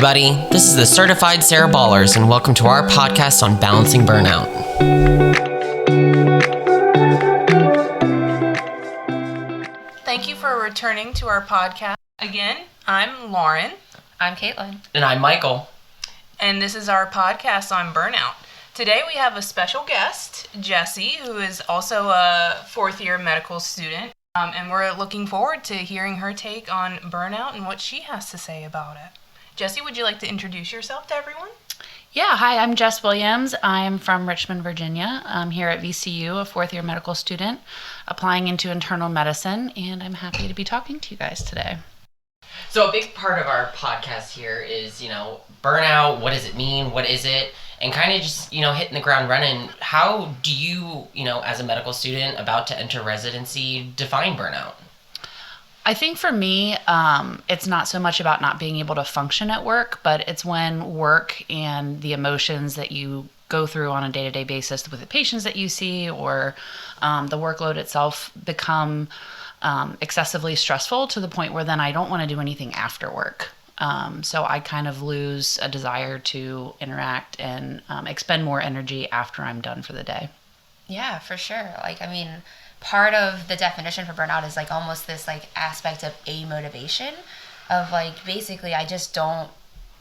everybody. This is the Certified Sarah Ballers, and welcome to our podcast on balancing burnout. Thank you for returning to our podcast. Again, I'm Lauren. I'm Caitlin. And I'm Michael. And this is our podcast on burnout. Today we have a special guest, Jessie, who is also a fourth-year medical student. And we're looking forward to hearing her take on burnout and what she has to say about it. Jessie, would you like to introduce yourself to everyone? Yeah, hi, I'm Jessie Williams. I'm from Richmond, Virginia. I'm here at VCU, a fourth-year medical student, applying into internal medicine, and I'm happy to be talking to you guys today. So a big part of our podcast here is, burnout. What does it mean? What is it? And kind of just, hitting the ground running. How do you, as a medical student about to enter residency, define burnout? I think for me, it's not so much about not being able to function at work, but it's when work and the emotions that you go through on a day-to-day basis with the patients that you see or the workload itself become excessively stressful to the point where then I don't want to do anything after work. So I kind of lose a desire to interact and expend more energy after I'm done for the day. Yeah, for sure. Part of the definition for burnout is almost this aspect of amotivation of basically I just don't,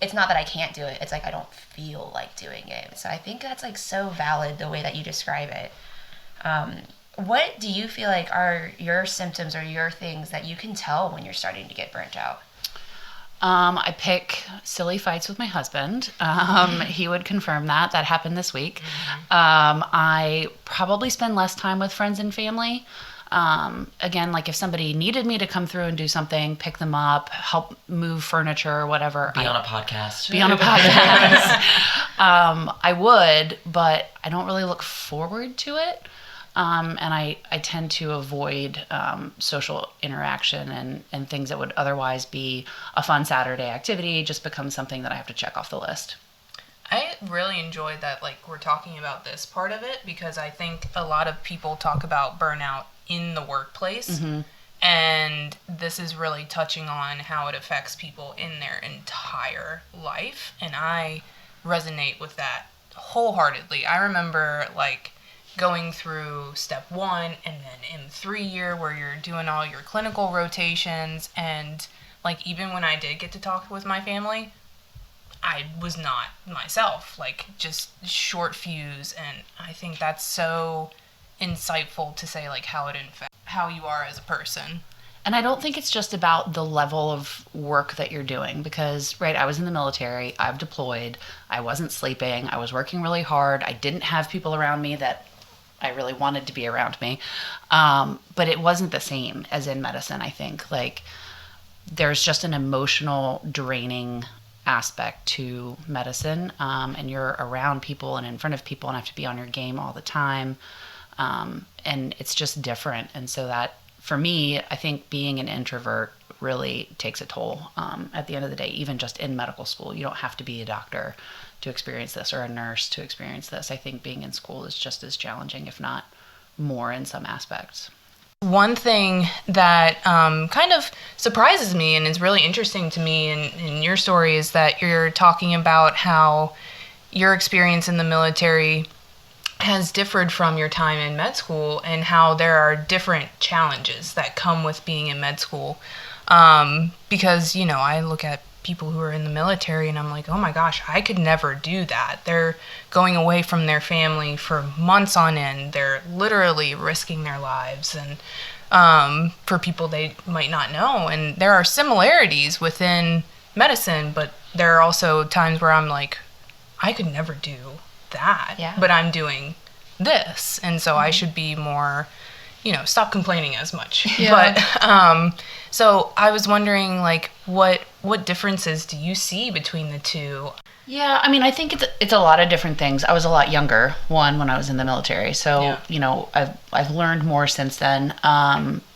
it's not that I can't do it. It's I don't feel like doing it. So I think that's so valid the way that you describe it. What do you feel are your symptoms or your things that you can tell when you're starting to get burnt out? I pick silly fights with my husband. He would confirm that. That happened this week. I probably spend less time with friends and family. Again, if somebody needed me to come through and do something, pick them up, help move furniture or whatever. Be on a podcast. I would, but I don't really look forward to it. And I tend to avoid social interaction and things that would otherwise be a fun Saturday activity just become something that I have to check off the list. I really enjoyed that we're talking about this part of it because I think a lot of people talk about burnout in the workplace. Mm-hmm. And this is really touching on how it affects people in their entire life. And I resonate with that wholeheartedly. I remember going through step 1 and then M3 year where you're doing all your clinical rotations, and even when I did get to talk with my family, I was not myself, just short fuse. And I think that's so insightful to say how it affects how you are as a person. And I don't think it's just about the level of work that you're doing because, I was in the military, I've deployed, I wasn't sleeping, I was working really hard, I didn't have people around me that I really wanted to be around me. But it wasn't the same as in medicine, I think. There's just an emotional draining aspect to medicine. And you're around people and in front of people and have to be on your game all the time. And it's just different. And so that, for me, I think being an introvert really takes a toll at the end of the day, even just in medical school. You don't have to be a doctor to experience this or a nurse to experience this. I think being in school is just as challenging, if not more in some aspects. One thing that kind of surprises me and is really interesting to me in your story is that you're talking about how your experience in the military has differed from your time in med school and how there are different challenges that come with being in med school. Because, I look at people who are in the military and I'm oh my gosh, I could never do that. They're going away from their family for months on end. They're literally risking their lives and for people they might not know. And there are similarities within medicine, but there are also times where I'm I could never do that, but I'm doing this. And so I should be more, stop complaining as much. Yeah. But so I was wondering what differences do you see between the two? Yeah, I think it's a lot of different things. I was a lot younger, when I was in the military. So, I've learned more since then,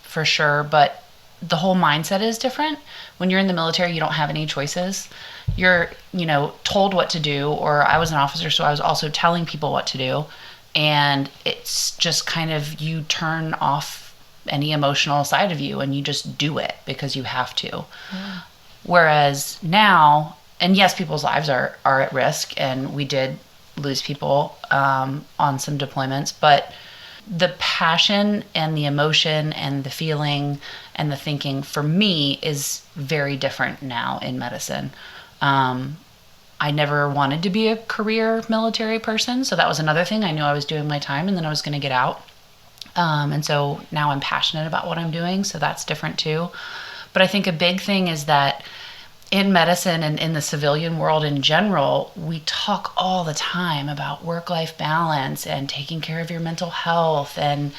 for sure. But the whole mindset is different. When you're in the military, you don't have any choices. You're, told what to do, or I was an officer, so I was also telling people what to do. And it's just kind of, you turn off any emotional side of you and you just do it because you have to. Whereas now, And yes, people's lives are at risk, and we did lose people on some deployments, but the passion and the emotion and the feeling and the thinking for me is very different now in medicine. I never wanted to be a career military person, so that was another thing. I knew I was doing my time and then I was going to get out. And so now I'm passionate about what I'm doing, so that's different too. But I think a big thing is that in medicine and in the civilian world in general, we talk all the time about work-life balance and taking care of your mental health. And,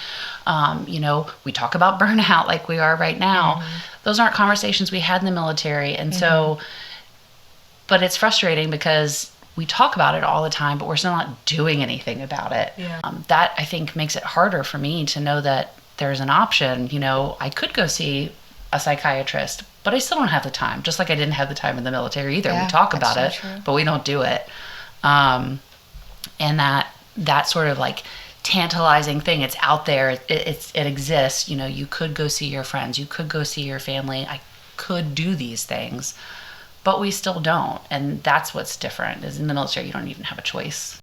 we talk about burnout like we are right now. Those aren't conversations we had in the military. And so, but it's frustrating because we talk about it all the time, but we're still not doing anything about it. Yeah. That, I think, makes it harder for me to know that there's an option. I could go see a psychiatrist, but I still don't have the time, just like I didn't have the time in the military either. Yeah, we talk about that's it, so true. but we don't do it. And that sort of like tantalizing thing, it's out there, it exists. You could go see your friends, you could go see your family. I could do these things, but we still don't. And that's what's different, is in the military, you don't even have a choice.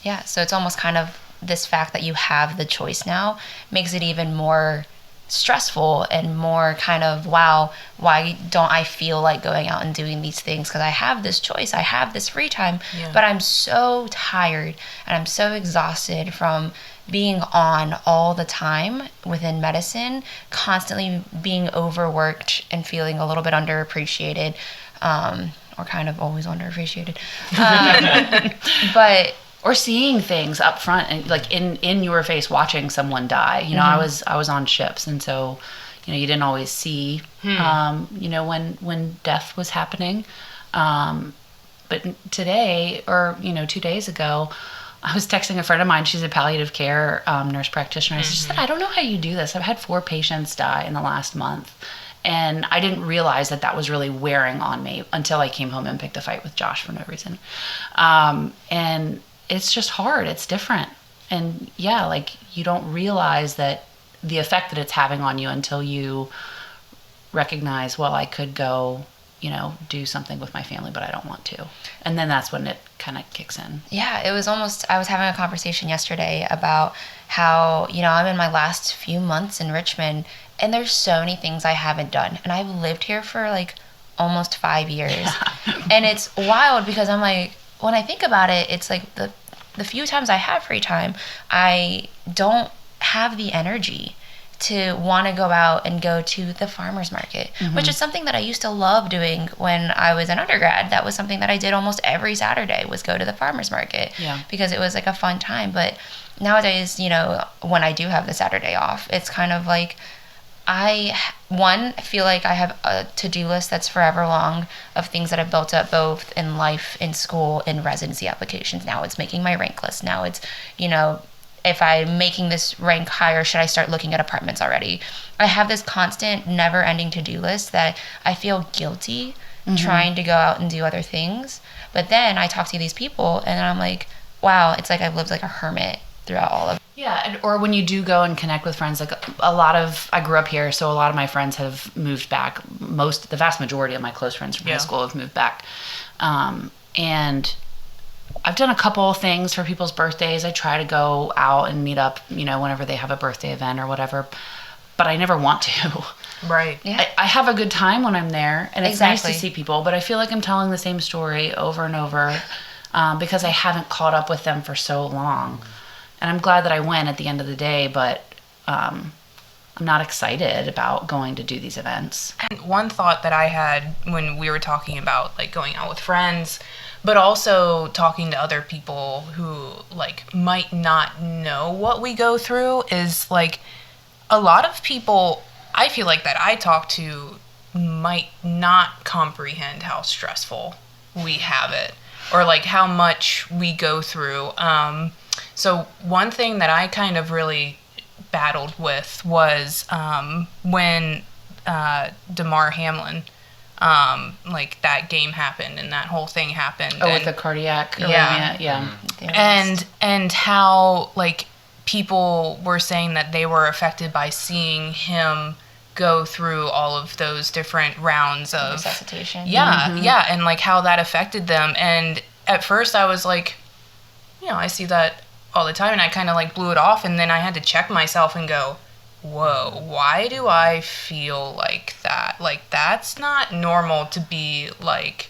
Yeah, so it's almost kind of this fact that you have the choice now makes it even more stressful and more kind of, wow, why don't I feel like going out and doing these things? Because I have this choice, I have this free time, but I'm so tired and I'm so exhausted from being on all the time within medicine, constantly being overworked and feeling a little bit underappreciated, or kind of always underappreciated. But or seeing things up front and like in your face, watching someone die. I was on ships, and so you didn't always see when death was happening. But today, or 2 days ago, I was texting a friend of mine. She's a palliative care nurse practitioner. She said, I don't know how you do this. I've had 4 patients die in the last month. And I didn't realize that was really wearing on me until I came home and picked a fight with Josh for no reason. And it's just hard. It's different. And yeah, like you don't realize that the effect that it's having on you until you recognize, well, I could go, do something with my family, but I don't want to. And then that's when it kind of kicks in. Yeah, it was almost, I was having a conversation yesterday about how, I'm in my last few months in Richmond, and there's so many things I haven't done. And I've lived here for like almost 5 years. Yeah. And it's wild because I'm like, when I think about it, it's like the few times I have free time, I don't have the energy to want to go out and go to the farmer's market, which is something that I used to love doing when I was an undergrad. That was something that I did almost every Saturday, was go to the farmer's market, because it was like a fun time. But nowadays, when I do have the Saturday off, it's kind of like I feel like I have a to-do list that's forever long of things that I've built up both in life, in school, in residency applications. Now it's making my rank list. Now it's, if I'm making this rank higher, should I start looking at apartments already? I have this constant, never-ending to-do list that I feel guilty trying to go out and do other things. But then I talk to these people and I'm like, wow, it's like I've lived like a hermit throughout all of it. Yeah, or when you do go and connect with friends, like I grew up here, so a lot of my friends have moved back. The vast majority of my close friends from high school have moved back. And I've done a couple of things for people's birthdays. I try to go out and meet up, whenever they have a birthday event or whatever, but I never want to. Right. Yeah. I have a good time when I'm there, and it's nice to see people, but I feel like I'm telling the same story over and over because I haven't caught up with them for so long. And I'm glad that I went at the end of the day, but I'm not excited about going to do these events. And one thought that I had when we were talking about like going out with friends, but also talking to other people who like might not know what we go through, is like a lot of people I feel like that I talk to might not comprehend how stressful we have it, or like how much we go through. So one thing that I kind of really battled with was when DeMar Hamlin, like that game happened and that whole thing happened. Oh, with the cardiac arrhythmia, yeah. And how like people were saying that they were affected by seeing him go through all of those different rounds of resuscitation. Yeah, and like how that affected them. And at first I was like, I see that all the time, and I kind of like blew it off, and then I had to check myself and go, whoa, why do I feel like that? Like, that's not normal to be like,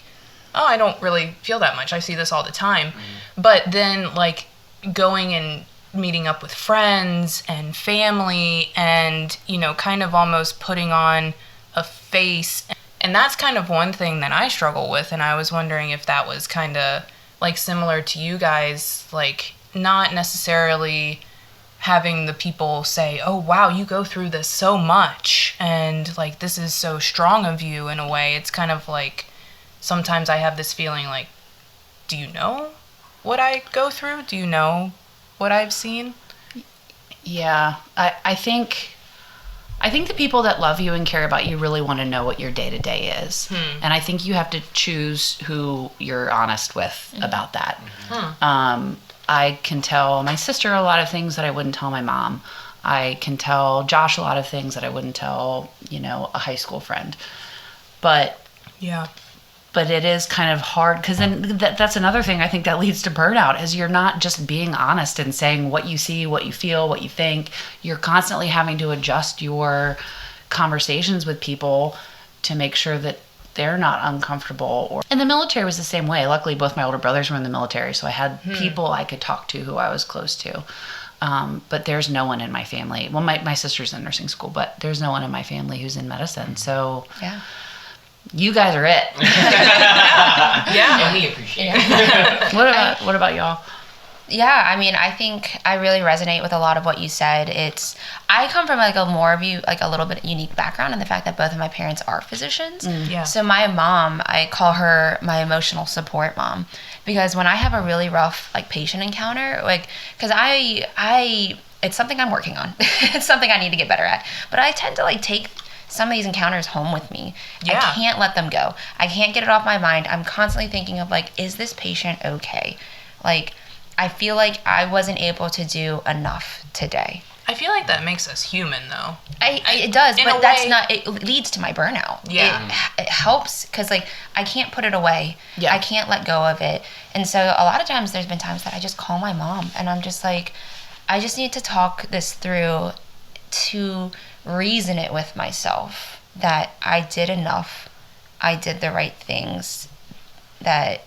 oh, I don't really feel that much. I see this all the time. But then like going and meeting up with friends and family and, kind of almost putting on a face. And that's kind of one thing that I struggle with. And I was wondering if that was kind of like similar to you guys, like not necessarily having the people say, oh, wow, you go through this so much. And like, this is so strong of you in a way. It's kind of like, sometimes I have this feeling like, do you know what I go through? Do you know what I've seen? Yeah, I think the people that love you and care about you really want to know what your day-to-day is. And I think you have to choose who you're honest with about that. I can tell my sister a lot of things that I wouldn't tell my mom. I can tell Josh a lot of things that I wouldn't tell, a high school friend. But it is kind of hard, because then that's another thing I think that leads to burnout, is you're not just being honest and saying what you see, what you feel, what you think. You're constantly having to adjust your conversations with people to make sure that they're not uncomfortable. And the military was the same way. Luckily, both my older brothers were in the military, so I had people I could talk to who I was close to. But there's no one in my family. Well, my sister's in nursing school, but there's no one in my family who's in medicine. So Yeah. You guys are it. And we appreciate it. What about y'all? Yeah, I mean, I think I really resonate with a lot of what you said. I come from like a little bit unique background in the fact that both of my parents are physicians. Yeah. So my mom, I call her my emotional support mom, because when I have a really rough like patient encounter, like, because it's something I'm working on. It's something I need to get better at. But I tend to like take some of these encounters home with me. Yeah. I can't let them go. I can't get it off my mind. I'm constantly thinking of like, is this patient okay? Like, I feel like I wasn't able to do enough today. I feel like that makes us human, though. It does, in but a that's way- not. It leads to my burnout. Yeah. It helps because like I can't put it away. Yeah. I can't let go of it, and so a lot of times there's been times that I just call my mom and I'm just like, I just need to talk this through, to reason it with myself that I did enough, I did the right things, that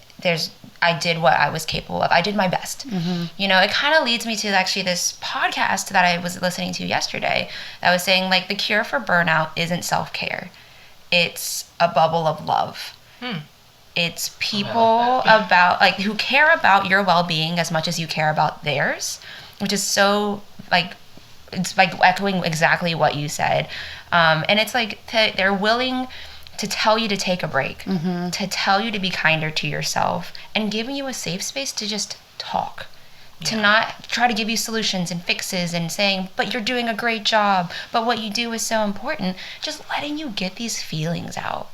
I did what I was capable of. I did my best. You know, it kind of leads me to actually this podcast that I was listening to yesterday that was saying like the cure for burnout isn't self-care. It's a bubble of love. It's people about like who care about your well-being as much as you care about theirs, which is so like, it's like echoing exactly what you said. And it's like they're willing to tell you to take a break, to tell you to be kinder to yourself, and giving you a safe space to just talk, to not try to give you solutions and fixes and saying, but you're doing a great job, but what you do is so important. Just letting you get these feelings out.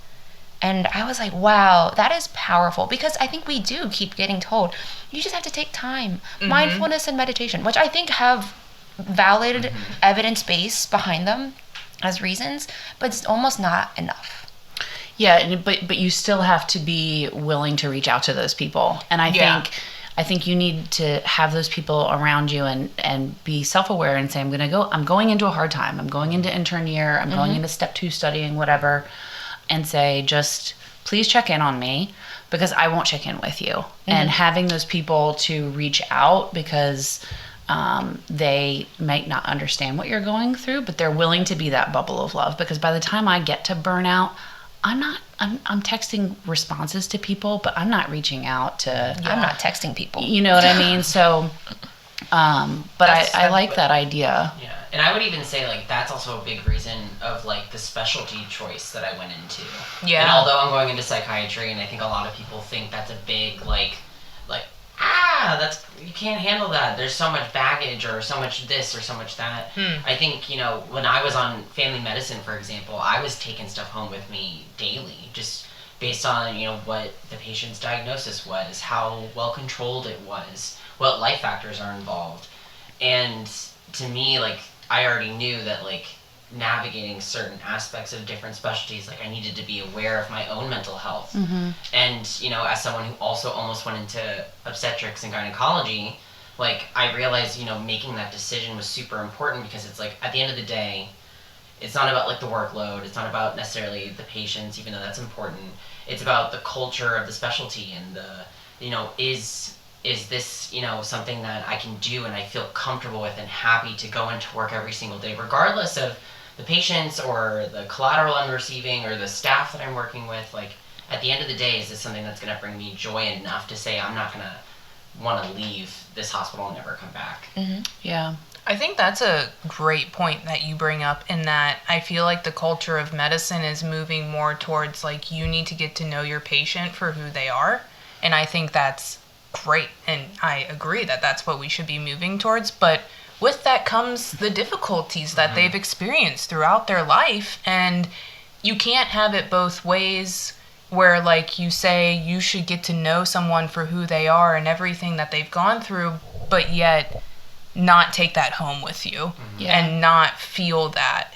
And I was like, wow, that is powerful, because I think we do keep getting told, you just have to take time. Mindfulness and meditation, which I think have valid evidence base behind them as reasons, but it's almost not enough. Yeah, but you still have to be willing to reach out to those people. And I think you need to have those people around you and be self-aware and say, I'm going into a hard time. I'm going into intern year. I'm going into step 2 studying, whatever. And say, just please check in on me, because I won't check in with you. And having those people to reach out, because they might not understand what you're going through, but they're willing to be that bubble of love. Because by the time I get to burnout, I'm texting responses to people, but I'm not reaching out to. I'm not texting people. You know what I mean? So, but I like that idea. Yeah, and I would even say like that's also a big reason of like the specialty choice that I went into. Yeah. And although I'm going into psychiatry, and I think a lot of people think that's a big like that's, you can't handle that. There's so much baggage or so much this or so much that. I think, when I was on family medicine, for example, I was taking stuff home with me daily, just based on, what the patient's diagnosis was, how well controlled it was, what life factors are involved. And to me, like, I already knew that, like, navigating certain aspects of different specialties. Like, I needed to be aware of my own mental health. And, you know, as someone who also almost went into obstetrics and gynecology, like, I realized, you know, making that decision was super important, because it's like, at the end of the day, it's not about like the workload, it's not about necessarily the patients, even though that's important. It's about the culture of the specialty, and the, you know, is this, you know, something that I can do and I feel comfortable with and happy to go into work every single day, regardless of the patients or the collateral I'm receiving or the staff that I'm working with. Like, at the end of the day, is this something that's going to bring me joy enough to say I'm not going to want to leave this hospital and never come back? Yeah. I think that's a great point that you bring up, in that I feel like the culture of medicine is moving more towards, like, you need to get to know your patient for who they are. And I think that's great. And I agree that that's what we should be moving towards. But with that comes the difficulties that they've experienced throughout their life. And you can't have it both ways, where, like, you say you should get to know someone for who they are and everything that they've gone through, but yet not take that home with you and not feel that.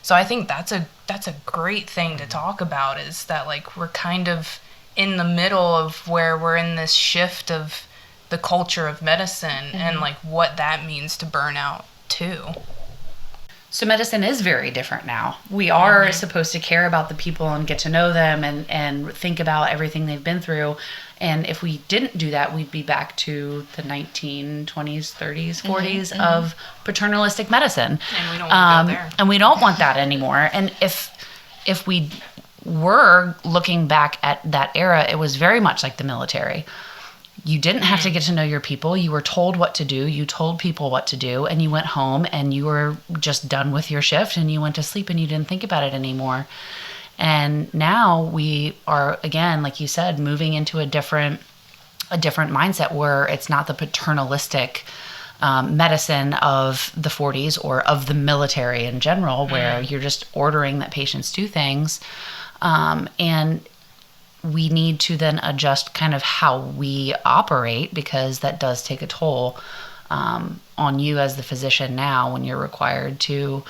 So I think that's a great thing to talk about, is that, like, we're kind of in the middle of where we're in this shift of the culture of medicine and, like, what that means to burnout too. So medicine is very different now. We are supposed to care about the people and get to know them and think about everything they've been through. And if we didn't do that, we'd be back to the 1920s, 30s, 40s of paternalistic medicine. And we don't want to go there. And we don't want that anymore. And if we were looking back at that era, it was very much like the military. You didn't have to get to know your people. You were told what to do. You told people what to do, and you went home and you were just done with your shift and you went to sleep and you didn't think about it anymore. And now we are, again, like you said, moving into a different mindset, where it's not the paternalistic medicine of the 40s or of the military in general, where you're just ordering that patients do things. And we need to then adjust kind of how we operate, because that does take a toll on you as the physician now, when you're required to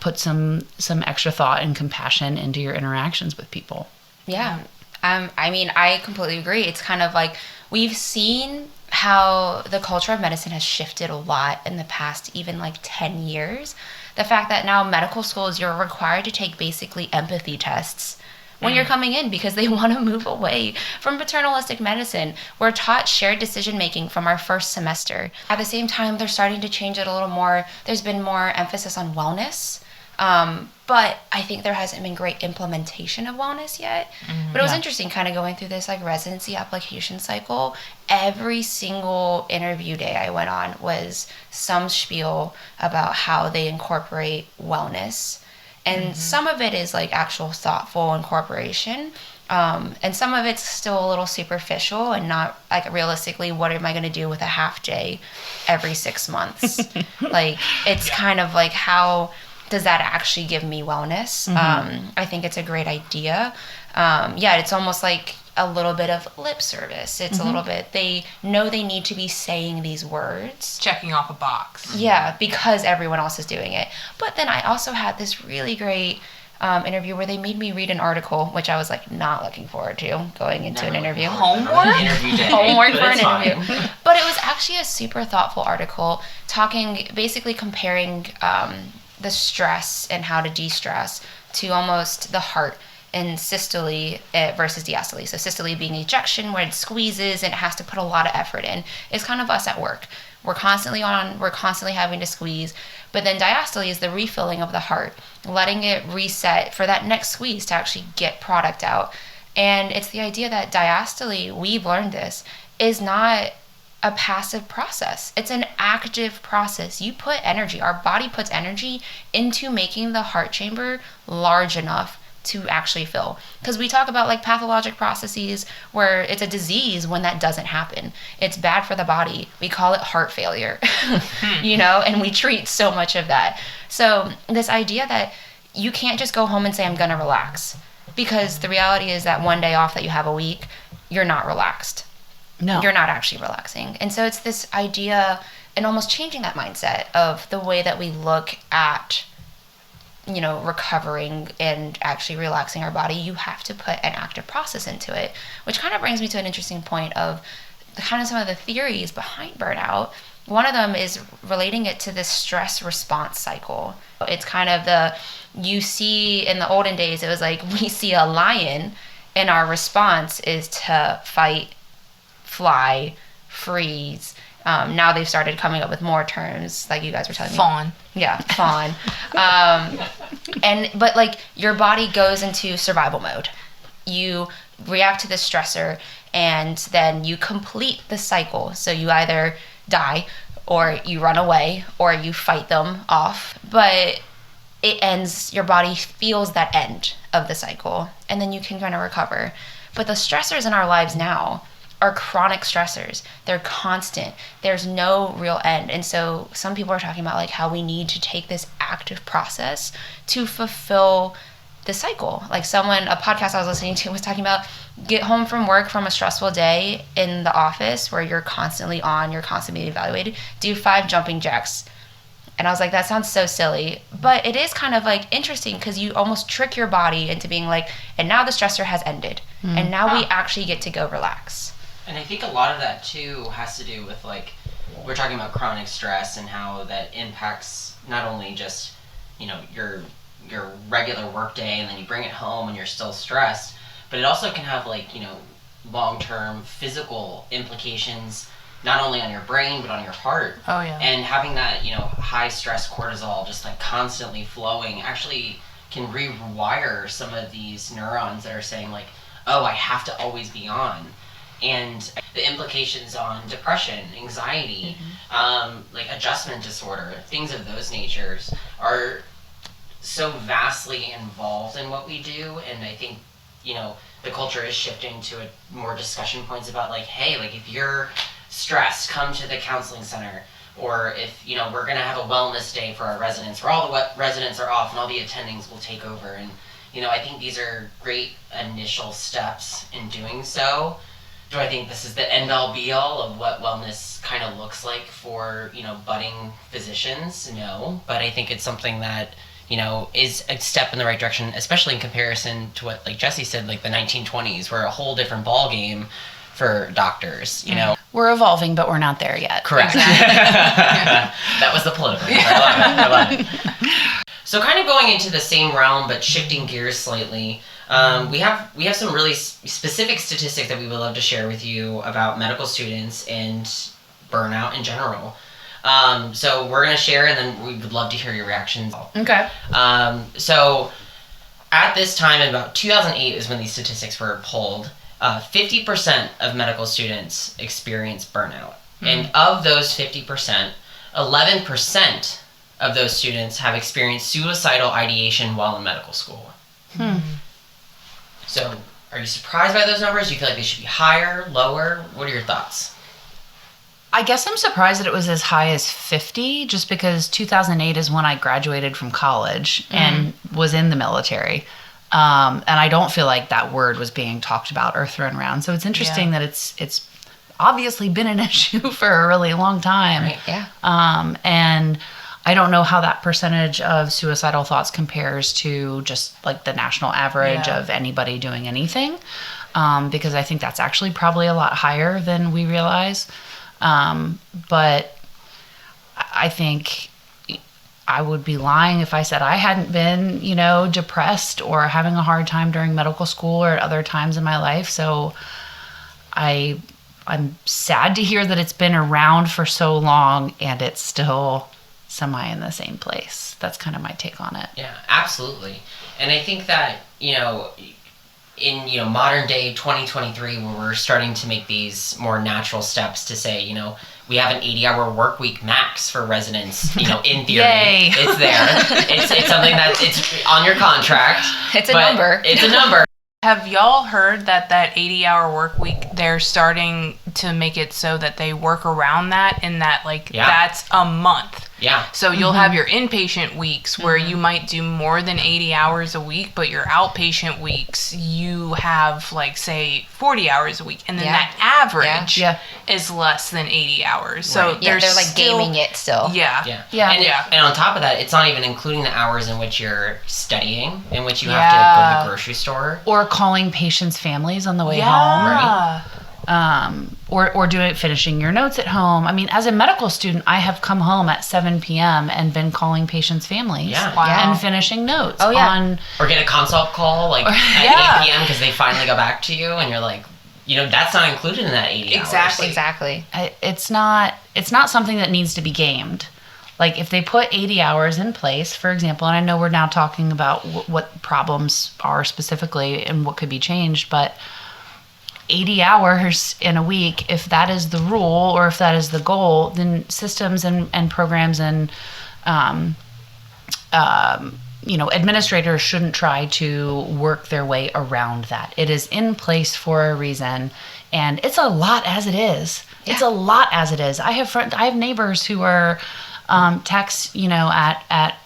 put some extra thought and compassion into your interactions with people. Yeah. I mean, I completely agree. It's kind of like, we've seen how the culture of medicine has shifted a lot in the past, even like 10 years. The fact that now medical schools, you're required to take basically empathy tests when you're coming in, because they want to move away from paternalistic medicine. We're taught shared decision making from our first semester. At the same time, they're starting to change it a little more. There's been more emphasis on wellness. But I think there hasn't been great implementation of wellness yet. But it was interesting kind of going through this like residency application cycle. Every single interview day I went on was some spiel about how they incorporate wellness. And some of it is like actual thoughtful incorporation. And some of it's still a little superficial and not like realistically, what am I going to do with a half day every 6 months? Like, it's kind of like, how does that actually give me wellness? I think it's a great idea. It's almost like a little bit of lip service. It's a little bit, they know they need to be saying these words. Checking off a box. Yeah, because everyone else is doing it. But then I also had this really great interview where they made me read an article, which I was like not looking forward to going into an interview. Homework? Homework for an interview. But it was actually a super thoughtful article, basically comparing the stress and how to de-stress to almost the heart and systole versus diastole. So systole being ejection, where it squeezes and it has to put a lot of effort in. It's kind of us at work. We're constantly having to squeeze. But then diastole is the refilling of the heart, letting it reset for that next squeeze to actually get product out. And it's the idea that diastole, we've learned this, is not a passive process. It's an active process. You put energy, our body puts energy into making the heart chamber large enough to actually fill. Because we talk about like pathologic processes where it's a disease when that doesn't happen. It's bad for the body. We call it heart failure, and we treat so much of that. So this idea that you can't just go home and say, I'm going to relax. Because the reality is that one day off that you have a week, you're not relaxed. No. You're not actually relaxing. And so it's this idea and almost changing that mindset of the way that we look at recovering and actually relaxing our body, you have to put an active process into it, which kind of brings me to an interesting point of kind of some of the theories behind burnout. One of them is relating it to this stress response cycle. It's kind of you see in the olden days, it was like we see a lion and our response is to fight, fly, freeze. Now they've started coming up with more terms, like you guys were telling me. Fawn. Yeah, fawn. But like your body goes into survival mode. You react to this stressor and then you complete the cycle. So you either die or you run away or you fight them off. But it ends, your body feels that end of the cycle and then you can kind of recover. But the stressors in our lives now are chronic stressors. They're constant. There's no real end. And so some people are talking about like how we need to take this active process to fulfill the cycle. Like a podcast I was listening to was talking about get home from work from a stressful day in the office where you're constantly on, you're constantly being evaluated, do 5 jumping jacks. And I was like, that sounds so silly. But it is kind of like interesting because you almost trick your body into being like, and now the stressor has ended. And now we actually get to go relax. And I think a lot of that too has to do with like, we're talking about chronic stress and how that impacts not only just, your regular work day and then you bring it home and you're still stressed, but it also can have like, long-term physical implications, not only on your brain, but on your heart. Oh, yeah. And having that, high stress cortisol just like constantly flowing actually can rewire some of these neurons that are saying like, oh, I have to always be on. And the implications on depression, anxiety, like adjustment disorder, things of those natures are so vastly involved in what we do. And I think, the culture is shifting to more discussion points about like, hey, like if you're stressed, come to the counseling center. Or if, we're going to have a wellness day for our residents where all the residents are off and all the attendings will take over. And, I think these are great initial steps in doing so. Do I think this is the end-all be-all of what wellness kind of looks like for, budding physicians? No. But I think it's something that, is a step in the right direction, especially in comparison to what, like Jessie said, like the 1920s were a whole different ballgame for doctors, We're evolving, but we're not there yet. Correct. Exactly. That was the political. I love it. So kind of going into the same realm, but shifting gears slightly, we have some really specific statistics that we would love to share with you about medical students and burnout in general. So we're going to share, and then we would love to hear your reactions. Okay. So at this time, in about 2008 is when these statistics were pulled, 50% of medical students experience burnout. And of those 50%, 11% of those students have experienced suicidal ideation while in medical school. So, are you surprised by those numbers? Do you feel like they should be higher, lower? What are your thoughts? I guess I'm surprised that it was as high as 50, just because 2008 is when I graduated from college and was in the military. And I don't feel like that word was being talked about or thrown around. So it's interesting that it's obviously been an issue for a really long time. Right, yeah. And I don't know how that percentage of suicidal thoughts compares to just like the national average of anybody doing anything. Because I think that's actually probably a lot higher than we realize. But I think I would be lying if I said I hadn't been, depressed or having a hard time during medical school or at other times in my life. So I'm sad to hear that it's been around for so long and it's still semi in the same place. That's kind of my take on it. Yeah, absolutely. And I think that, in modern day 2023, where we're starting to make these more natural steps to say, we have an 80-hour work week max for residents, in theory. Yay. It's there. It's something that it's on your contract. It's a number. It's a number. Have y'all heard that 80-hour work week, they're starting to make it so that they work around that, and that like Yeah. that's a month. Yeah. So you'll have your inpatient weeks where you might do more than 80 hours a week, but your outpatient weeks, you have like, say, 40 hours a week. And then Yeah. that average Yeah. is less than 80 hours. So Right. Yeah, there's they're like still, gaming it still. Yeah. Yeah. Yeah. And, Yeah. and on top of that, it's not even including the hours in which you're studying, in which you have Yeah. to go to the grocery store. Or calling patients' families on the way Yeah. home. Or finishing your notes at home. I mean, as a medical student, I have come home at 7 p.m. and been calling patients' families Yeah. Wow. and finishing notes Oh, yeah. on. Or get a consult call like at Yeah. 8 p.m. because they finally got back to you, and you're like, that's not included in that 80 Exactly. hours. Exactly. It's not something that needs to be gamed. Like if they put 80 hours in place, for example, and I know we're now talking about what problems are specifically and what could be changed, but 80 hours in a week, if that is the rule or if that is the goal, then systems and programs and administrators shouldn't try to work their way around that. It is in place for a reason, and it's a lot as it is. Yeah. It's a lot as it is. I have neighbors who are techs, at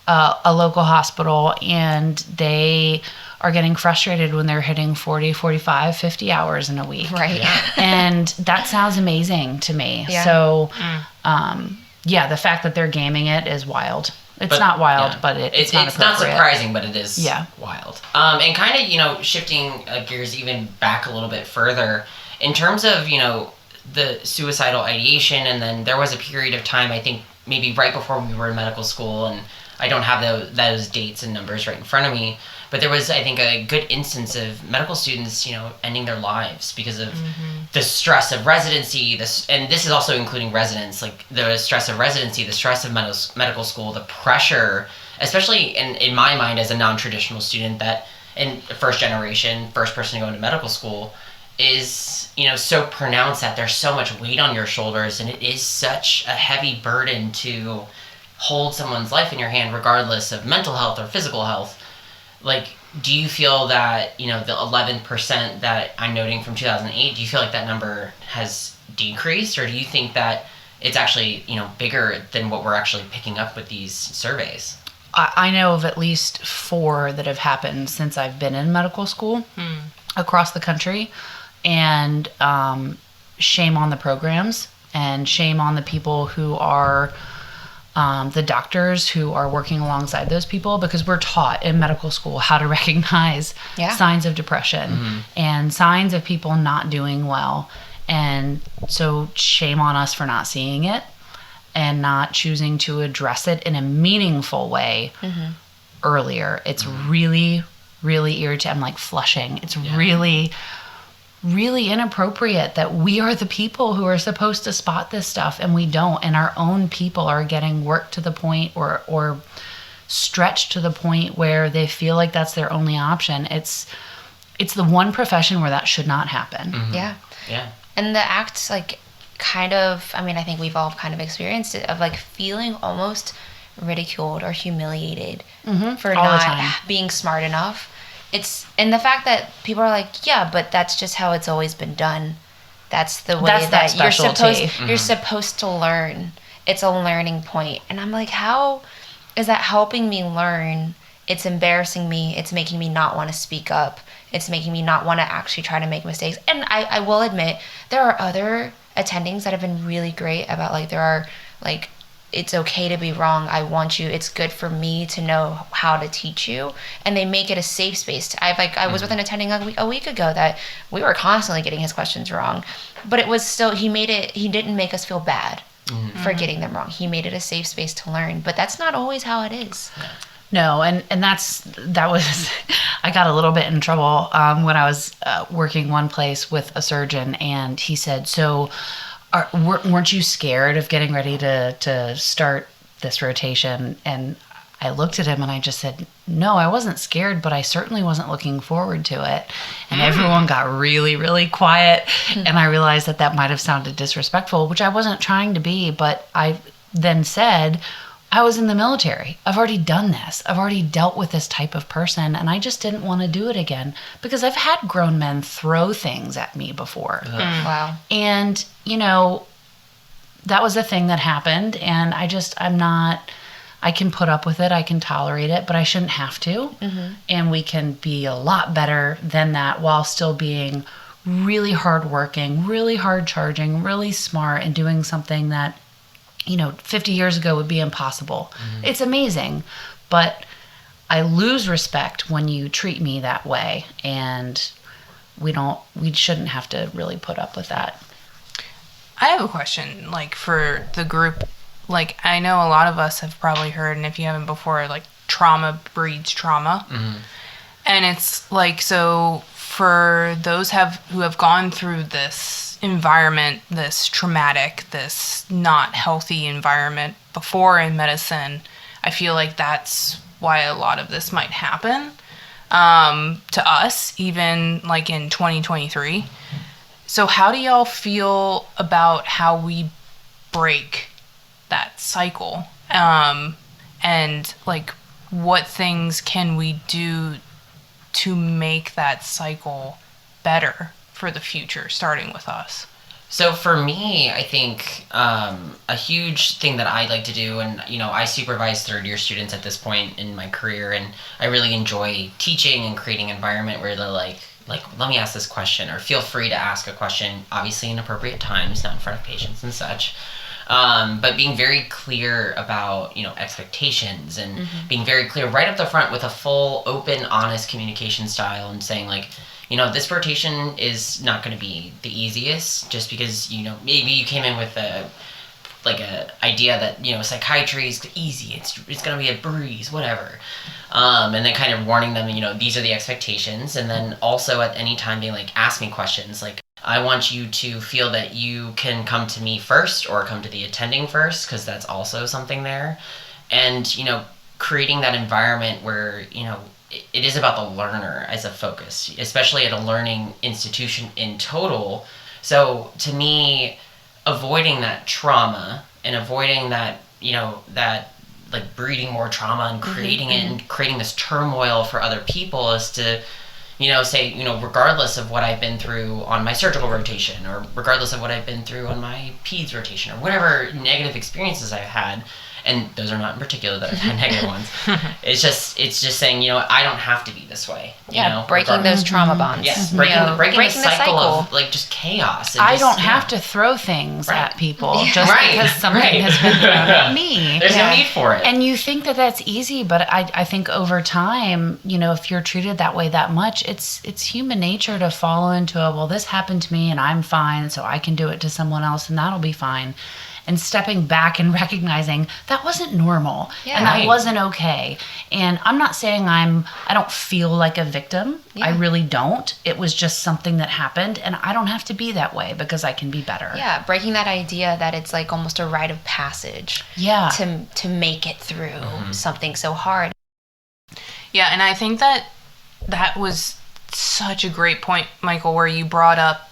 a local hospital, and they are getting frustrated when they're hitting 40, 45, 50 hours in a week. Right. Yeah. And that sounds amazing to me. Yeah. So, the fact that they're gaming it is wild. It's But, not wild, yeah. but it's not it's not appropriate. surprising, but it is Yeah. wild. And kind of, shifting gears even back a little bit further, in terms of, the suicidal ideation, and then there was a period of time, I think maybe right before we were in medical school, and I don't have those dates and numbers right in front of me, but there was, I think, a good instance of medical students, ending their lives because of the stress of residency, and this is also including residents, like the stress of residency, the stress of medical school, the pressure, especially in my mind as a non-traditional student, that in first generation, first person to go into medical school, is so pronounced that there's so much weight on your shoulders, and it is such a heavy burden to hold someone's life in your hand regardless of mental health or physical health. Like, do you feel that the 11% that I'm noting from 2008, do you feel like that number has decreased, or do you think that it's actually bigger than what we're actually picking up with these surveys? I know of at least 4 that have happened since I've been in medical school across the country. And shame on the programs, and shame on the people who are the doctors who are working alongside those people, because we're taught in medical school how to recognize signs of depression and signs of people not doing well. And so shame on us for not seeing it and not choosing to address it in a meaningful way earlier. It's really, really irritating. I'm like flushing. It's really inappropriate that we are the people who are supposed to spot this stuff and we don't, and our own people are getting worked to the point or stretched to the point where they feel like that's their only option. It's the one profession where that should not happen. Yeah. Yeah. And the act, like, kind of, I mean, I think we've all kind of experienced it, of like feeling almost ridiculed or humiliated for All the not time. being smart enough. And the fact that people are like, yeah, but that's just how it's always been done. That's the way That's that that specialty. you're supposed to learn. It's a learning point. And I'm like, how is that helping me learn? It's embarrassing me. It's making me not want to speak up. It's making me not want to actually try to make mistakes. And I will admit, there are other attendings that have been really great about, like, there are, like, it's okay to be wrong. I want you. It's good for me to know how to teach you, and they make it a safe space. I was with an attending a week ago that we were constantly getting his questions wrong, but it was still, he didn't make us feel bad for getting them wrong. He made it a safe space to learn, but that's not always how it is. No, and that was, I got a little bit in trouble when I was working one place with a surgeon, and he said, so weren't you scared of getting ready to start this rotation? And I looked at him and I just said, no, I wasn't scared, but I certainly wasn't looking forward to it. And everyone got really, really quiet. And I realized that might have sounded disrespectful, which I wasn't trying to be. But I then said, I was in the military. I've already done this. I've already dealt with this type of person, and I just didn't want to do it again because I've had grown men throw things at me before. Wow. And, that was a thing that happened, and I can put up with it, I can tolerate it, but I shouldn't have to. Mm-hmm. And we can be a lot better than that while still being really hardworking, really hard charging, really smart, and doing something that 50 years ago would be impossible. Mm-hmm. It's amazing, but I lose respect when you treat me that way, and we shouldn't have to really put up with that. I have a question, for the group. I know a lot of us have probably heard, and if you haven't before, trauma breeds trauma. Mm-hmm. And it's so for those who have gone through this environment, this traumatic, this not healthy environment before in medicine, I feel like that's why a lot of this might happen to us, even in 2023. So how do y'all feel about how we break that cycle? And what things can we do to make that cycle better for the future, starting with us? So for me, I think a huge thing that I like to do, and I supervise third-year students at this point in my career, and I really enjoy teaching and creating an environment where they're like, let me ask this question, or feel free to ask a question, obviously in appropriate times, not in front of patients and such. But being very clear about, expectations and being very clear right up the front with a full, open, honest communication style, and saying this rotation is not going to be the easiest just because, maybe you came in with a idea that, psychiatry is easy. It's going to be a breeze, whatever. And then kind of warning them, these are the expectations. And then also at any time being ask me questions. I want you to feel that you can come to me first or come to the attending first, because that's also something there. And, creating that environment where, it is about the learner as a focus, especially at a learning institution in total. So to me, avoiding that trauma and avoiding that, that breeding more trauma and creating it and creating this turmoil for other people is to, say, regardless of what I've been through on my surgical rotation, or regardless of what I've been through on my peds rotation, or whatever negative experiences I've had, and those are not in particular that I've had negative ones. It's just saying, I don't have to be this way. Breaking those trauma bonds. Yes, breaking the cycle of just chaos. I don't have to throw things at people just because something has been thrown at me. There's no need for it. And you think that that's easy, but I think over time, if you're treated that way that much, it's human nature to fall into this happened to me and I'm fine, so I can do it to someone else and that'll be fine. And stepping back and recognizing that wasn't normal and that wasn't okay. And I'm not saying I don't feel like a victim. I really don't. It was just something that happened, and I don't have to be that way because I can be better. Yeah, breaking that idea that it's almost a rite of passage. Yeah. To make it through something so hard. Yeah, and I think that was such a great point, Michael, where you brought up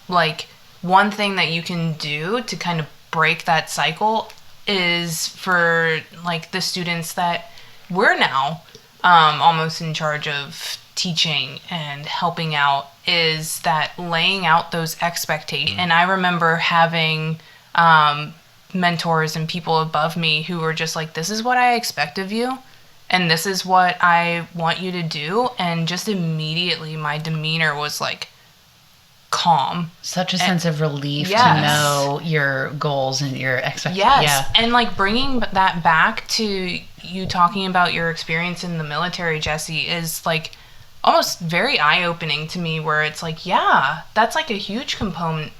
one thing that you can do to kind of break that cycle is for the students that we're now almost in charge of teaching and helping out, is that laying out those expectations. And I remember having mentors and people above me who were just this is what I expect of you and this is what I want you to do, and just immediately my demeanor was calm. Such a sense of relief to know your goals and your expectations. Yes. Yeah. And bringing that back to you talking about your experience in the military, Jessie, is almost very eye-opening to me, where it's that's a huge component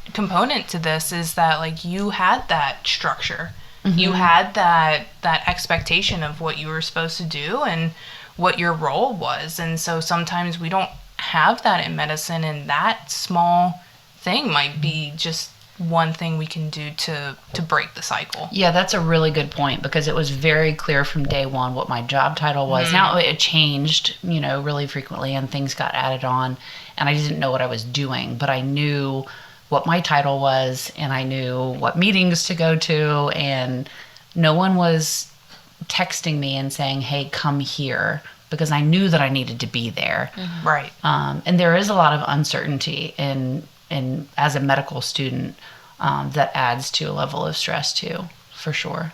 to this, is that you had that structure. Mm-hmm. You had that expectation of what you were supposed to do and what your role was. And so sometimes we don't have that in medicine, and that small thing might be just one thing we can do to break the cycle. Yeah, that's a really good point, because it was very clear from day one what my job title was. Now it changed, really frequently, and things got added on, and I didn't know what I was doing, but I knew what my title was, and I knew what meetings to go to, and no one was texting me and saying, hey, come here, because I knew that I needed to be there. Right. And there is a lot of uncertainty in as a medical student that adds to a level of stress too, for sure.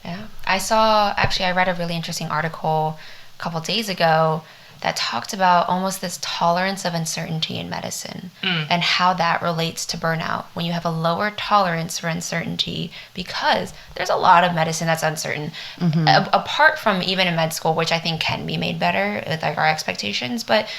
Yeah. I read a really interesting article a couple days ago that talked about almost this tolerance of uncertainty in medicine and how that relates to burnout. When you have a lower tolerance for uncertainty, because there's a lot of medicine that's uncertain, apart from even in med school, which I think can be made better with like our expectations, but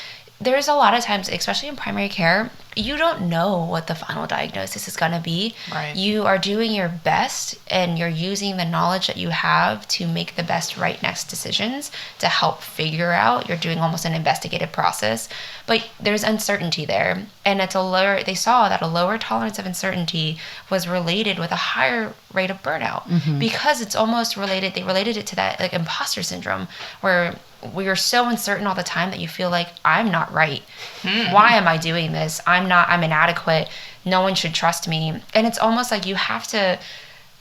there's a lot of times, especially in primary care, you don't know what the final diagnosis is going to be. Right. You are doing your best and you're using the knowledge that you have to make the best right next decisions to help figure out. You're doing almost an investigative process, but there's uncertainty there. And they saw that a lower tolerance of uncertainty was related with a higher rate of burnout because it's almost related. They related it to that like imposter syndrome where we are so uncertain all the time that you feel like I'm not right. Why am I doing this? I'm inadequate. No one should trust me. And it's almost like you have to,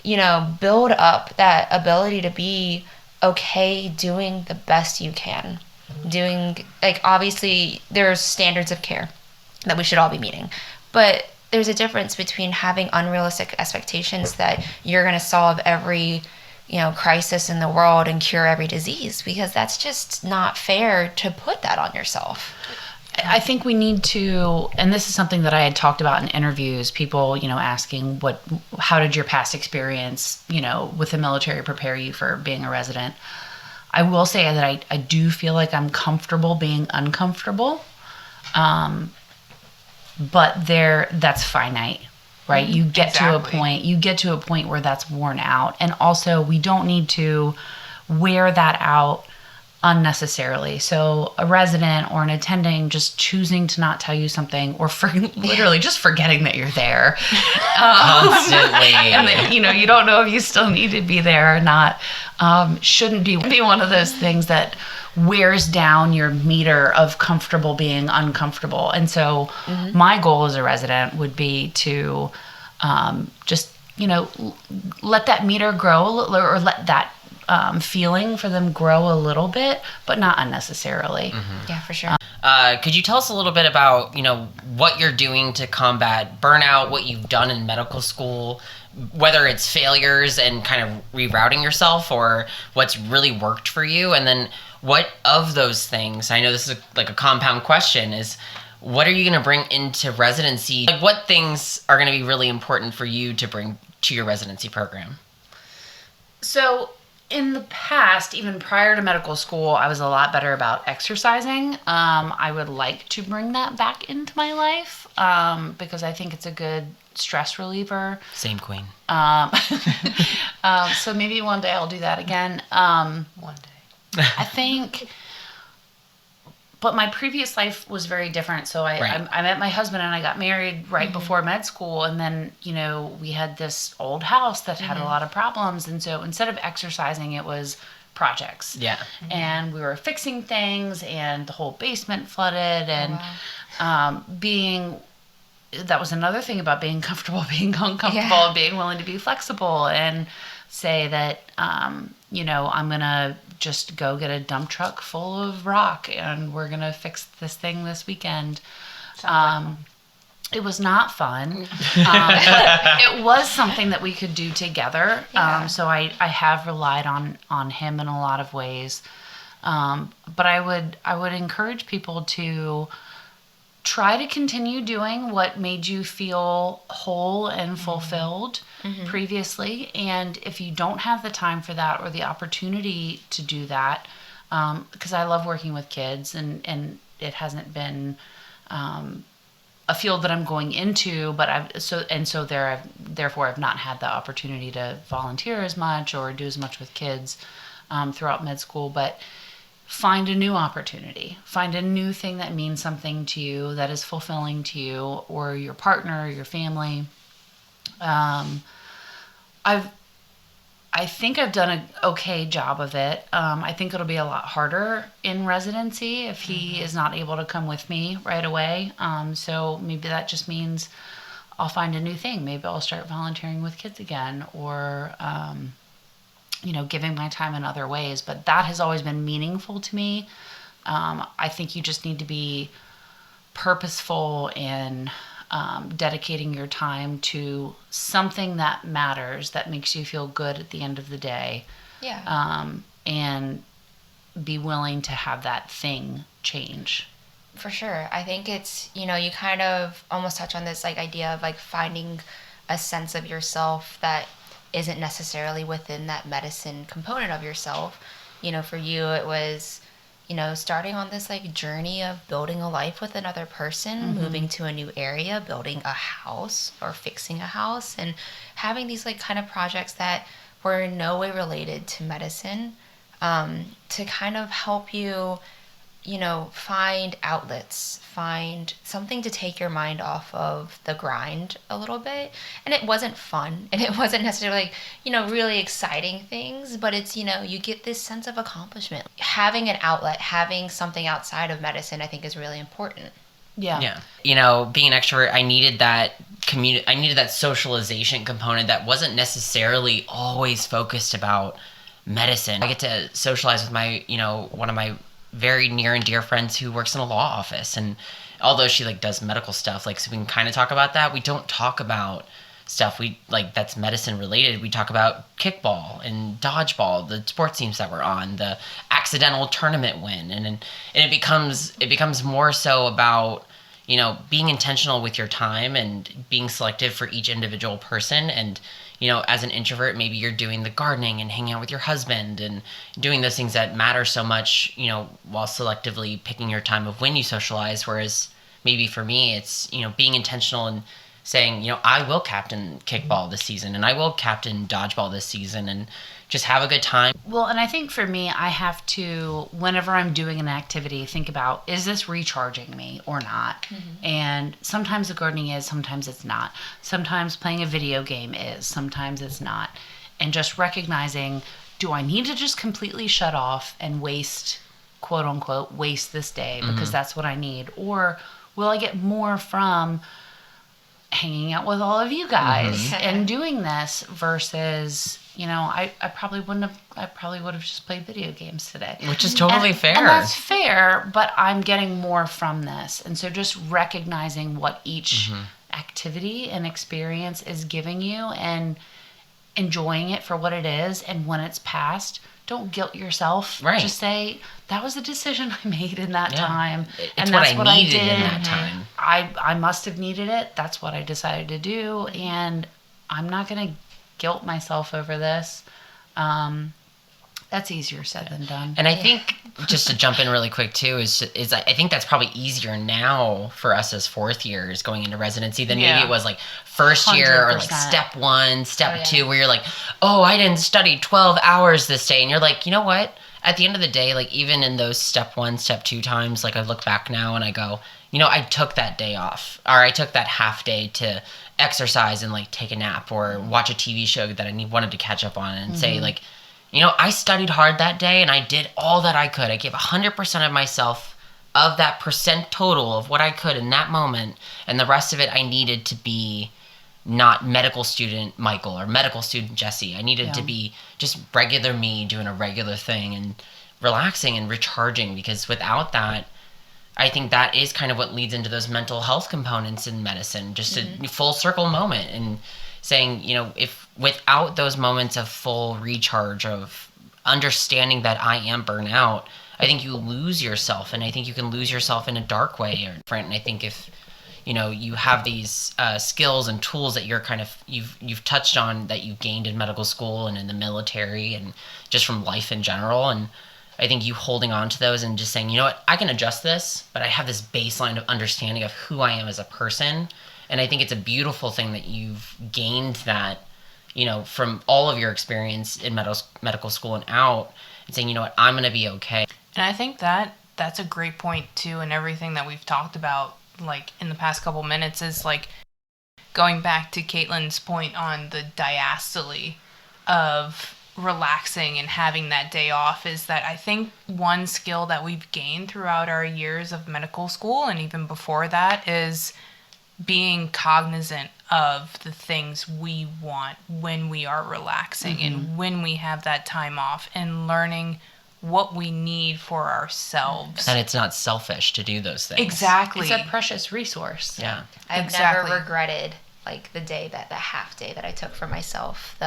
build up that ability to be okay doing the best you can. Doing, like, obviously there's standards of care that we should all be meeting. But there's a difference between having unrealistic expectations that you're going to solve every crisis in the world and cure every disease, because that's just not fair to put that on yourself. I think we need to, and this is something that I had talked about in interviews, people, asking how did your past experience, with the military prepare you for being a resident? I will say that I do feel like I'm comfortable being uncomfortable. But that's finite. Right? You get to a point where that's worn out. And also we don't need to wear that out unnecessarily. So a resident or an attending just choosing to not tell you something or literally just forgetting that you're there. Constantly. And that, you don't know if you still need to be there or not. Shouldn't be one of those things that wears down your meter of comfortable being uncomfortable. And so my goal as a resident would be to just, let that meter grow or let that feeling for them grow a little bit, but not unnecessarily. Yeah, for sure. Could you tell us a little bit about, what you're doing to combat burnout, what you've done in medical school, whether it's failures and kind of rerouting yourself or what's really worked for you? And then what of those things, I know this is like a compound question, is what are you going to bring into residency? Like, what things are going to be really important for you to bring to your residency program? So in the past, even prior to medical school, I was a lot better about exercising. I would like to bring that back into my life because I think it's a good stress reliever. Same, queen. So maybe one day I'll do that again. One day. I think, but my previous life was very different. So I met my husband and I got married right before med school. And then, we had this old house that had a lot of problems. And so instead of exercising, it was projects. Yeah. And we were fixing things and the whole basement flooded and that was another thing about being comfortable, being uncomfortable, and being willing to be flexible and say that, I'm going to just go get a dump truck full of rock and we're going to fix this thing this weekend. It was not fun. But it was something that we could do together. Yeah. So I have relied on him in a lot of ways. But I would encourage people to try to continue doing what made you feel whole and fulfilled previously. And if you don't have the time for that or the opportunity to do that, because I love working with kids and it hasn't been a field that I'm going into, but therefore I've not had the opportunity to volunteer as much or do as much with kids throughout med school. But find a new opportunity. Find a new thing that means something to you, that is fulfilling to you or your partner, or your family. I think I've done an okay job of it. I think it'll be a lot harder in residency if he is not able to come with me right away. So maybe that just means I'll find a new thing. Maybe I'll start volunteering with kids again, or giving my time in other ways. But that has always been meaningful to me. I think you just need to be purposeful in dedicating your time to something that matters, that makes you feel good at the end of the day. Yeah. And be willing to have that thing change. For sure. I think it's, you kind of almost touch on this like idea of like finding a sense of yourself that isn't necessarily within that medicine component of yourself. For you, it was, starting on this like journey of building a life with another person, moving to a new area, building a house or fixing a house, and having these like kind of projects that were in no way related to medicine, to kind of help you, find outlets, find something to take your mind off of the grind a little bit. And it wasn't fun, and it wasn't necessarily, really exciting things, but it's, you get this sense of accomplishment. Having an outlet, having something outside of medicine, I think is really important. Yeah. Being an extrovert, I needed that I needed that socialization component that wasn't necessarily always focused about medicine. I get to socialize with my, one of my very near and dear friends who works in a law office, and although she like does medical stuff, like, so we can kind of talk about that. We don't talk about stuff we like that's medicine related. We talk about kickball and dodgeball, the sports teams that we're on, the accidental tournament win, and it becomes more so about being intentional with your time and being selective for each individual person. And as an introvert, maybe you're doing the gardening and hanging out with your husband and doing those things that matter so much, while selectively picking your time of when you socialize. Whereas maybe for me, it's, being intentional and saying, I will captain kickball this season, and I will captain dodgeball this season, and just have a good time. Well, and I think for me, I have to, whenever I'm doing an activity, think about, is this recharging me or not? And sometimes the gardening is, sometimes it's not. Sometimes playing a video game is, sometimes it's not. And just recognizing, do I need to just completely shut off and waste, quote unquote, waste this day because that's what I need? Or will I get more from hanging out with all of you guys and doing this versus, I probably would have just played video games today. Which is totally fair. And that's fair, but I'm getting more from this. And so just recognizing what each activity and experience is giving you and enjoying it for what it is. And when it's past, don't guilt yourself. Right. Just say, that was a decision I made in that time. It's what I needed in that time. I must have needed it. That's what I decided to do. And I'm not going to guilt myself over this. That's easier said than done. And I think, just to jump in really quick too, is I think that's probably easier now for us as fourth years going into residency than maybe it was like first year or like 100%. step 1, step 2, where you're like, oh, I didn't study 12 hours this day. And you're like, you know what? At the end of the day, like, even in those step 1, step 2 times, like, I look back now and I go, I took that day off, or I took that half day to exercise and like take a nap or watch a TV show that I wanted to catch up on, and say like, I studied hard that day and I did all that I could. I gave 100% of myself, of that percent total of what I could in that moment, and the rest of it I needed to be not medical student Michael or medical student Jessie. I needed to be just regular me doing a regular thing and relaxing and recharging, because without that, I think that is kind of what leads into those mental health components in medicine, just a full circle moment, and saying, if without those moments of full recharge, of understanding that I am burnout, I think you lose yourself, and I think you can lose yourself in a dark way or different. And I think if you have these skills and tools that you're kind of you've touched on, that you've gained in medical school and in the military and just from life in general, and I think you holding on to those and just saying, I can adjust this, but I have this baseline of understanding of who I am as a person. And I think it's a beautiful thing that you've gained that, from all of your experience in medical school and out, and saying, I'm going to be okay. And I think that's a great point too, and everything that we've talked about, like, in the past couple minutes, is like going back to Caitlin's point on the diastole of relaxing and having that day off, is that I think one skill that we've gained throughout our years of medical school and even before that is being cognizant of the things we want when we are relaxing and when we have that time off, and learning what we need for ourselves. That it's not selfish to do those things. Exactly. It's a precious resource. Yeah. I've Exactly. never regretted like the half day that I took for myself.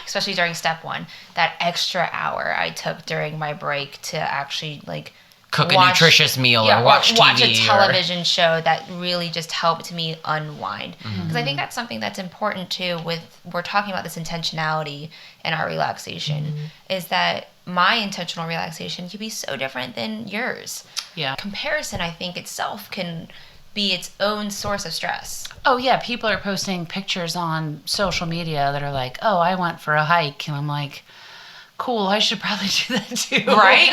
Especially during step 1, that extra hour I took during my break to actually like Cook a nutritious meal or watch TV. Watch a television show that really just helped me unwind. Because I think that's something that's important too we're talking about this intentionality in our relaxation, is that my intentional relaxation can be so different than yours. Yeah. Comparison, I think, itself can be its own source of stress. Oh, yeah. People are posting pictures on social media that are like, oh, I went for a hike. And I'm like, cool, I should probably do that too. Right.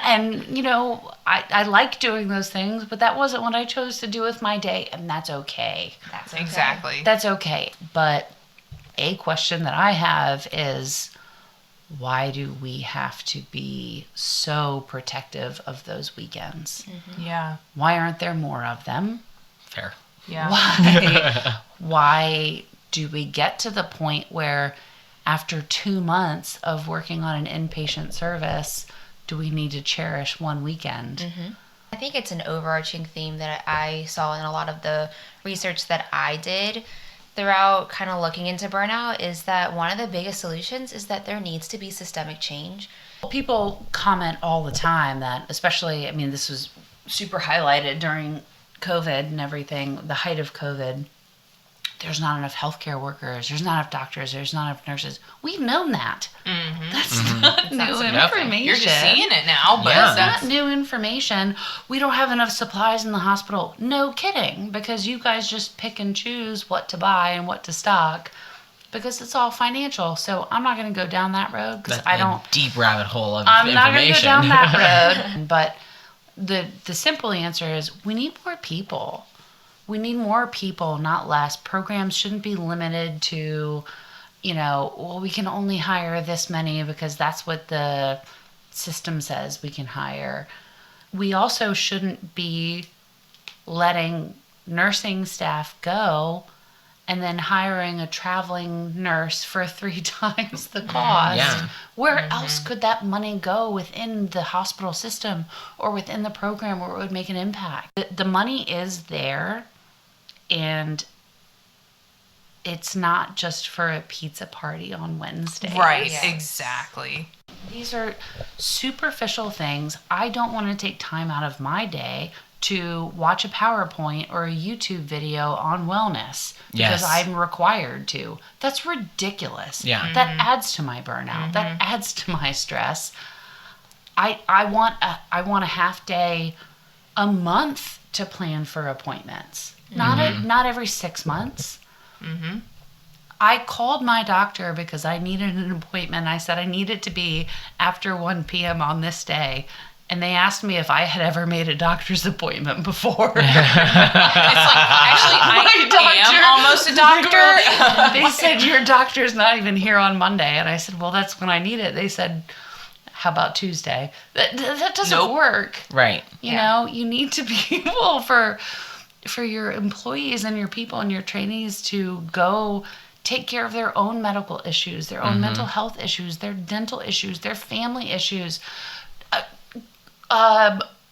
And you know, I like doing those things, but that wasn't what I chose to do with my day. And that's okay. That's okay. Exactly. That's okay. But a question that I have is, why do we have to be so protective of those weekends? Yeah. Why aren't there more of them? Fair. Yeah. Why do we get to the point where after 2 months of working on an inpatient service, do we need to cherish one weekend? I think it's an overarching theme that I saw in a lot of the research that I did throughout kind of looking into burnout, is that one of the biggest solutions is that there needs to be systemic change. People comment all the time that, especially, I mean, this was super highlighted during COVID and everything, the height of COVID. There's not enough healthcare workers. There's not enough doctors. There's not enough nurses. We've known that. That's not new information. You're just seeing it now, but Yeah. That's not new information. We don't have enough supplies in the hospital. No kidding, because you guys just pick and choose what to buy and what to stock, because it's all financial. So I'm not going to go down that road, because That's I a don't. deep rabbit hole of I'm not going to go information. down that road. But the simple answer is we need more people. We need more people, not less. Programs shouldn't be limited to, you know, well, we can only hire this many because that's what the system says we can hire. We also shouldn't be letting nursing staff go and then hiring a traveling nurse for 3 times the cost. Yeah. Where else could that money go within the hospital system or within the program where it would make an impact? The money is there, and it's not just for a pizza party on Wednesday. right. Yes. Exactly. These are superficial things. I don't want to take time out of my day to watch a PowerPoint or a YouTube video on wellness because Yes. I'm required to. That's ridiculous. Yeah. That adds to my burnout. That adds to my stress. I want a half day a month to plan for appointments. Not every 6 months. I called my doctor because I needed an appointment. I said I need it to be after 1 p.m. on this day. And they asked me if I had ever made a doctor's appointment before. It's like, actually, I am almost a doctor. They said, your doctor's not even here on Monday. And I said, well, that's when I need it. They said, how about Tuesday? That doesn't Nope. work. Right. You know, you need to be able for your employees and your people and your trainees to go take care of their own medical issues, their own mental health issues, their dental issues, their family issues.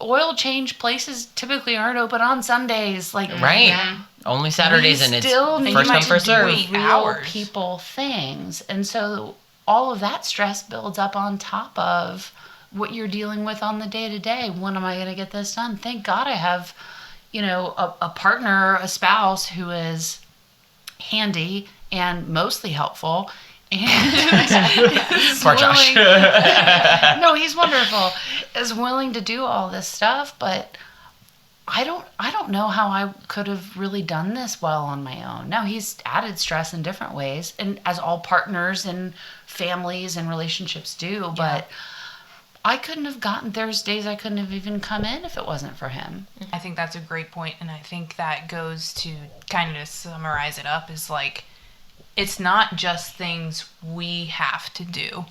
Oil change places typically aren't open on Sundays. Like, Right. Only Saturdays, we and it's still need first come, to first do serve. real Hours. people things. And so all of that stress builds up on top of what you're dealing with on the day-to-day. When am I going to get this done? Thank God I have, you know, a partner, a spouse who is handy and mostly helpful. And is Poor Josh. no, he's wonderful. Is willing to do all this stuff, but I don't know how I could have really done this well on my own. Now, he's added stress in different ways, and as all partners and families and relationships do, but I couldn't have gotten, there's days I couldn't have even come in if it wasn't for him. I think that's a great point, and I think that goes to kind of summarize it up is like, it's not just things we have to do.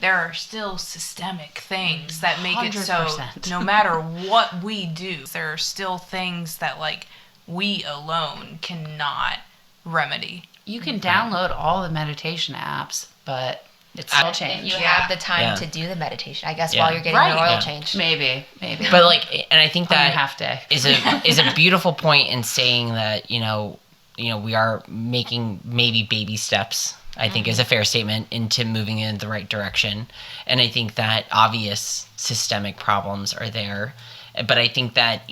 There are still systemic things that make it so 100%. no matter what we do, there are still things that like we alone cannot remedy. You can download all the meditation apps, but it's still change. You have the time to do the meditation, I guess, while you're getting your oil change. Maybe. But like, and I think that half day is a beautiful point in saying that we are making maybe baby steps. I think is a fair statement into moving in the right direction, and I think that obvious systemic problems are there, but I think that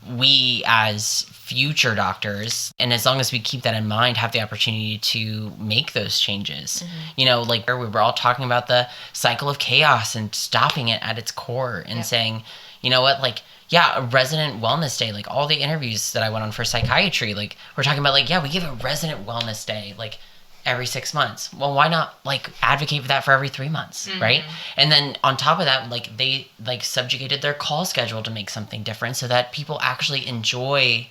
we as future doctors, and as long as we keep that in mind, have the opportunity to make those changes. Like we were all talking about the cycle of chaos and stopping it at its core and saying, you know what, like, a resident wellness day, like all the interviews that I went on for psychiatry, like we're talking about like, we give a resident wellness day, like every 6 months. Well, why not like advocate for that for every 3 months, right? And then on top of that, like they like subjugated their call schedule to make something different so that people actually enjoy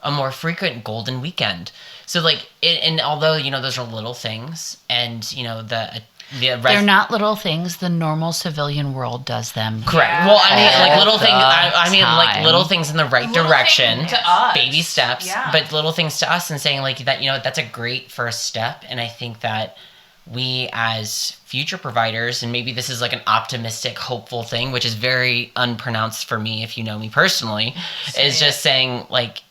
a more frequent golden weekend. So like, and although, those are little things, and they're not little things. The normal civilian world does them. Correct. Yeah. Well, I mean, like little things. I mean, like little things in the right direction. To us. Baby steps, but little things to us, and saying like that. That's a great first step. And I think that we, as future providers, and maybe this is like an optimistic, hopeful thing, which is very unpronounced for me, if you know me personally, is just saying like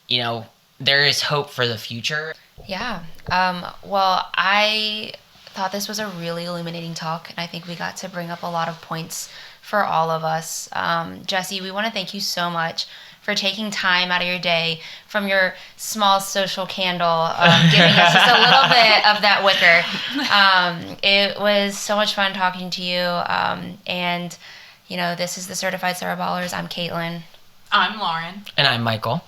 there is hope for the future. Yeah. Well, I thought this was a really illuminating talk, and I think we got to bring up a lot of points for all of us. Jessie, we want to thank you so much for taking time out of your day from your small social candle, giving us just a little bit of that wicker. It was so much fun talking to you, and this is the Certified Cereballers. I'm Caitlin. I'm Lauren. And I'm Michael.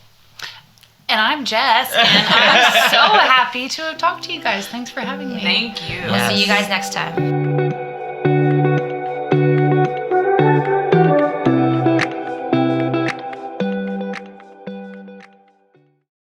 And I'm Jess, and I'm so happy to have talked to you guys. Thanks for having me. Thank you. We'll see you guys next time.